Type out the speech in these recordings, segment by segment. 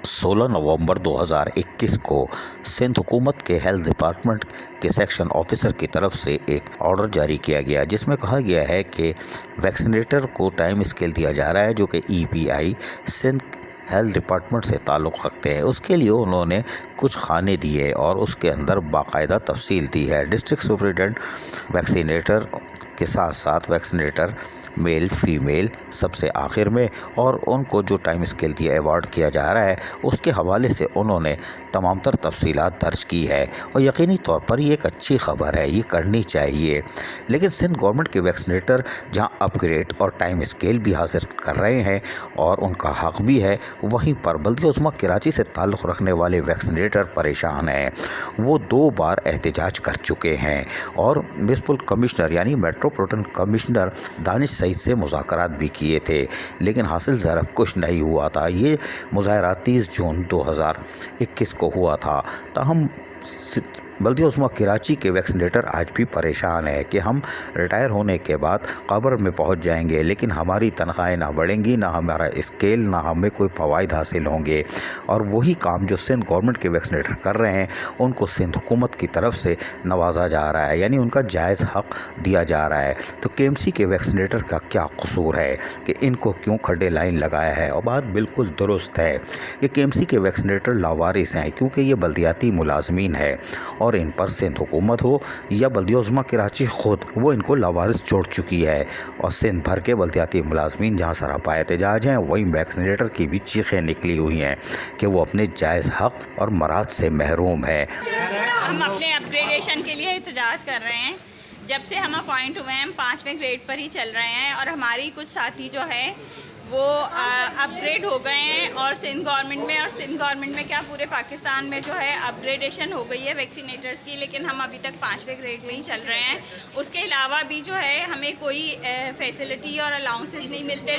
16 नवंबर 2021 को सिंध हुकूमत के हेल्थ डिपार्टमेंट के सेक्शन ऑफिसर की तरफ से एक ऑर्डर जारी किया गया, जिसमें कहा गया है कि वैक्सीनेटर को टाइम स्केल दिया जा रहा है जो कि ईपीआई सिंध हेल्थ डिपार्टमेंट से ताल्लुक़ रखते हैं। उसके लिए उन्होंने कुछ खाने दिए और उसके अंदर बाकायदा तफसील दी है। डिस्ट्रिक्ट सुपरिटेंडेंट वैक्सीनेटर के साथ साथ वैक्सीनेटर मेल फीमेल सबसे आखिर में, और उनको जो टाइम स्केल दिया अवार्ड किया जा रहा है उसके हवाले से उन्होंने तमाम तर तफसीलात दर्ज की है। और यकीनी तौर पर ये एक अच्छी खबर है, ये करनी चाहिए। लेकिन सिंध गवर्नमेंट के वैक्सीनेटर जहां अपग्रेड और टाइम स्केल भी हासिल कर रहे हैं और उनका हक भी है, वहीं पर बल्दिया उस्मा कराची से ताल्लुक़ रखने वाले वैक्सीनेटर परेशान हैं। वो 2 बार एहतजाज कर चुके हैं और म्युनिसिपल कमिश्नर यानी मेट्रोपॉलिटन कमिश्नर दानिश सईद से मुज़ाकरात भी किए थे, लेकिन हासिल ज़रफ़ कुछ नहीं हुआ था। ये मुज़ाहरा 30 जून 2021 को हुआ था। ताहम बल्दिया उस्मा कराची के वैक्सीनेटर आज भी परेशान है कि हम रिटायर होने के बाद कब्र में पहुंच जाएंगे, लेकिन हमारी तनख्वाहें ना बढ़ेंगी, ना हमारा स्केल, ना हमें कोई फ़वाइद हासिल होंगे। और वही काम जो सिंध गवर्नमेंट के वैक्सीनेटर कर रहे हैं उनको सिंध हुकूमत की तरफ से नवाजा जा रहा है, यानी उनका जायज़ हक़ दिया जा रहा है। तो केएमसी के वैक्सीनेटर का क्या कसूर है कि इनको क्यों खड्डे लाइन लगाया है? और बात बिल्कुल दुरुस्त है कि केएमसी के वैक्सीनेटर लावारिस हैं, क्योंकि ये बल्दियाती मुलाजमीन है और इन पर सिंध हुकूमत हो या बल्दिया उस्मा कराची खुद, वो इनको लावारिस छोड़ चुकी है। और सिंध भर के बल्दियाती मुलाजमीन जहाँ सरापा एहतजाज हैं, वहीं वैक्सीनेटर की भी चीखें निकली हुई हैं कि वो अपने जायज़ हक़ और मराद से महरूम है। हम अपने अपग्रेडेशन के लिए एहतजाज कर रहे हैं। जब से हम अपॉइंट हुए हैं हम 5वें ग्रेड पर ही चल रहे हैं और हमारी कुछ साथी जो है वो अपग्रेड हो गए हैं और सिंध गवर्नमेंट में, और सिंध गवर्नमेंट में क्या पूरे पाकिस्तान में जो है अपग्रेडेशन हो गई है वैक्सीनेटर्स की, लेकिन हम अभी तक 5वें ग्रेड में ही चल रहे हैं। उसके अलावा भी जो है हमें कोई फैसिलिटी और अलाउंसेस नहीं मिलते।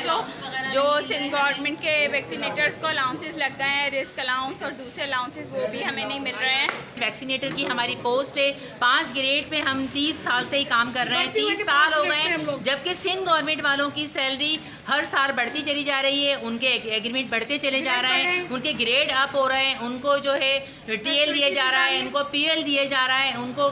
जो सिंध गवर्नमेंट के वैक्सीनेटर्स को अलाउंसेस लग गए हैं, रिस्क अलाउंस और दूसरे अलाउंसेस, वो भी हमें नहीं मिल रहे हैं। वैक्सीनेटर की हमारी पोस्ट है 5 ग्रेड पे, हम 30 साल से ही काम कर रहे हैं, 30 साल हो गए। जबकि सिंध गवर्नमेंट वालों की सैलरी हर साल बढ़ती चली जा रही है, उनके एग्रीमेंट बढ़ते चले जा रहे हैं, उनके ग्रेड अप हो रहे हैं, उनको जो है टीएल दिया जा रहा है, उनको पीएल दिया जा रहा है, उनको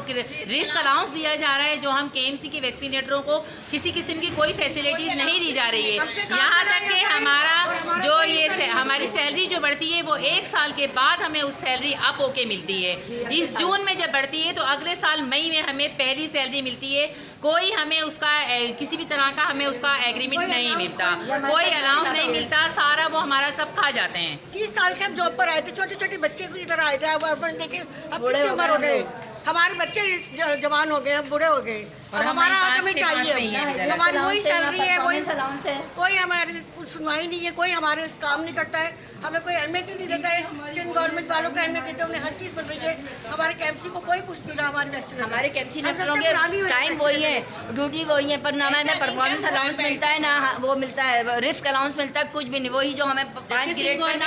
रिस्क अलाउंस दिया जा रहा है। जो हम केएमसी के वैक्सीनेटरों को किसी किस्म की कोई फैसिलिटीज़ नहीं दी जा रही है। यहाँ तक कि हमारा जो ये हमारी सैलरी जो बढ़ती है वो 1 साल के बाद हमें उस सैलरी अप होके मिलती है। इस जून में जब बढ़ती है तो अगले साल मई में हमें पहली सैलरी मिलती है। कोई हमें उसका किसी भी तरह का हमें उसका एग्रीमेंट नहीं मिलता, कोई अलाउंस नहीं मिलता, सारा वो हमारा सब खा जाते हैं। 30 साल से हम जॉब पर आए थे, छोटे छोटे बच्चे को इधर आए थे, अब देखे अब कितनी उम्र हो गए, हमारे बच्चे जवान हो गए, हम बूढ़े हो गए और हमारा हमें चाहिए, हमारी वही सैलरी है, वही अलाउंस है, कोई हमारी सुनवाई नहीं है, कोई हमारे काम नहीं करता है, हमें कोई अहमियत ही नहीं देता है। सिंध गवर्नमेंट वालों को अहमियत देते हैं, उन्हें हर चीज़ बन रही है। हमारे केएमसी को कोई पूछ नहीं रहा, हमारे हमारे केएमसी ने टाइम वही है, ड्यूटी वही है, पर ना हमें परफॉर्मेंस अलाउंस मिलता है, ना वो मिलता है रिस्क अलाउंस मिलता है, कुछ भी नहीं। वही जो हमें 5 ग्रेड पर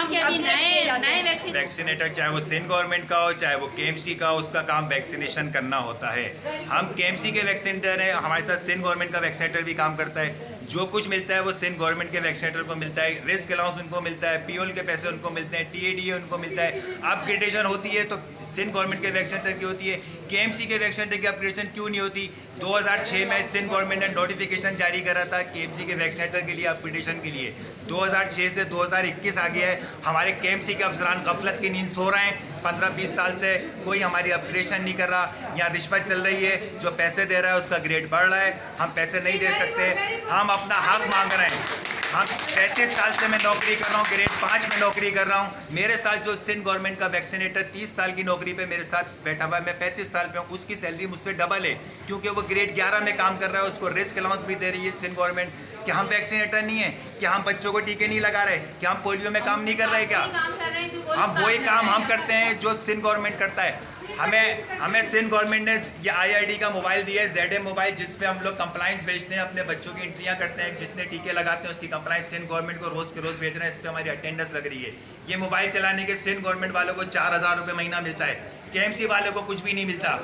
नए वैक्सीनेटर, चाहे वो सिंध गवर्नमेंट का हो चाहे वो केएमसी का, उसका काम वैक्सीनेशन करना होता है। हम केएमसी के वैक्सीनेटर हैं, हमारे साथ सिंध गवर्नमेंट का वैक्सीनेटर भी काम करता है। जो कुछ मिलता है वो सिंध गवर्नमेंट के वैक्सीनेटर को मिलता है, रिस्क अलाउंस उनको मिलता है, पीओल के पैसे उनको मिलते हैं, टीएडीए उनको मिलता है। अपग्रेडेशन होती है तो सिंध गवर्नमेंट के वैक्सीनेटर की होती है, केएमसी के वैक्सीनेटर की अपग्रेडेशन क्यों नहीं होती? 2006 में सिंध गवर्नमेंट ने नोटिफिकेशन जारी करा था केएमसी के वैक्सीनेटर के लिए अपग्रेडेशन के लिए। 2006 से 2021 आ गया है, हमारे केएमसी के अफसरान गफलत की नींद सो रहे हैं। 15-20 साल से कोई हमारी अपग्रेडेशन नहीं कर रहा। यहाँ रिश्वत चल रही है, जो पैसे दे रहा है उसका ग्रेड बढ़ रहा है, हम पैसे नहीं दे सकते, हम अपना हक मांग रहे हैं। हाँ, 35 साल से मैं नौकरी कर रहा हूँ, ग्रेड 5 में नौकरी कर रहा हूँ। मेरे साथ जो सिंध गवर्नमेंट का वैक्सीनेटर 30 साल की नौकरी पे मेरे साथ बैठा हुआ है, मैं 35 साल पे हूँ, उसकी सैलरी मुझसे डबल है, क्योंकि वो ग्रेड 11 में काम कर रहा है, उसको रिस्क अलाउंस भी दे रही है सिंध गवर्नमेंट। क्या हम वैक्सीनेटर नहीं है? क्या हम बच्चों को टीके नहीं लगा रहे? क्या हम पोलियो में काम नहीं कर रहे? क्या हम वही काम हम करते हैं जो सिंध गवर्नमेंट करता है? हमें सिंध गवर्नमेंट ने ये आईआईडी का मोबाइल दिया है, ZM मोबाइल, जिस पे हम लोग कंप्लाइंस भेजते हैं, अपने बच्चों की एंट्रियां करते हैं, जितने टीके लगाते हैं उसकी कंप्लाइंस सिंध गवर्नमेंट को रोज़ के रोज़ भेज रहे हैं। इस पर हमारी अटेंडेंस लग रही है। ये मोबाइल चलाने के सिंध गवर्नमेंट वालों को 4000 रुपये महीना मिलता है, केएमसी वालों को कुछ भी नहीं मिलता।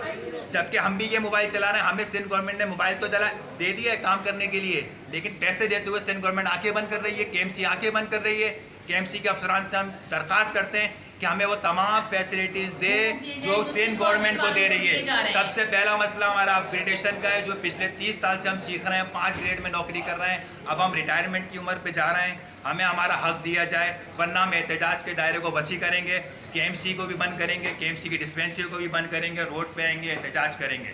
जबकि हम भी ये मोबाइल चला रहे हैं, हमें सिंध गवर्नमेंट ने मोबाइल तो दे दिया है काम करने के लिए, लेकिन पैसे देते हुए सिंध गवर्नमेंट आंखें बंद कर रही है, केएमसी आंखें बंद कर रही है। केएमसी के अफसरान से हम दरख्वास्त करते हैं कि हमें वो तमाम फैसिलिटीज़ दे जो सिंध गवर्नमेंट को दे रही है। सबसे पहला मसला हमारा अपग्रेडेशन का है, जो पिछले 30 साल से हम सीख रहे हैं, 5 ग्रेड में नौकरी कर रहे हैं, अब हम रिटायरमेंट की उम्र पे जा रहे हैं, हमें हमारा हक दिया जाए, वरना हम एहतजाज के दायरे को वसी करेंगे, केएमसी को भी बंद करेंगे, केएमसी की डिस्पेंसरी को भी बंद करेंगे, रोड पे आएंगे, एहतजाज करेंगे।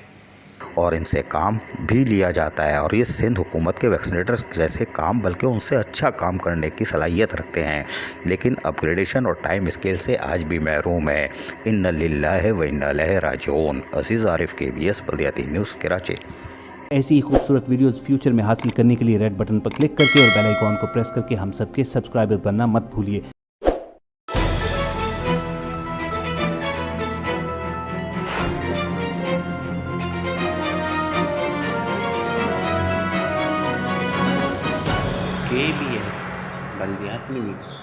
और इनसे काम भी लिया जाता है और ये सिंध हुकूमत के वैक्सीनेटर्स जैसे काम बल्कि उनसे अच्छा काम करने की सलाहियत रखते हैं, लेकिन अपग्रेडेशन और टाइम स्केल से आज भी महरूम है। इन्ना लिल्लाहि व इन्ना इलैहि राजिऊन। अज़ीज़ आरिफ, KBS बल्दियाती न्यूज़, कराची। ऐसी ही खूबसूरत वीडियोस फ्यूचर में हासिल करने के लिए रेड बटन पर क्लिक करके और बेल आइकॉन को प्रेस करके हम सबके सब्सक्राइबर बनना मत भूलिए। KBS बल्दियाती न्यूज़।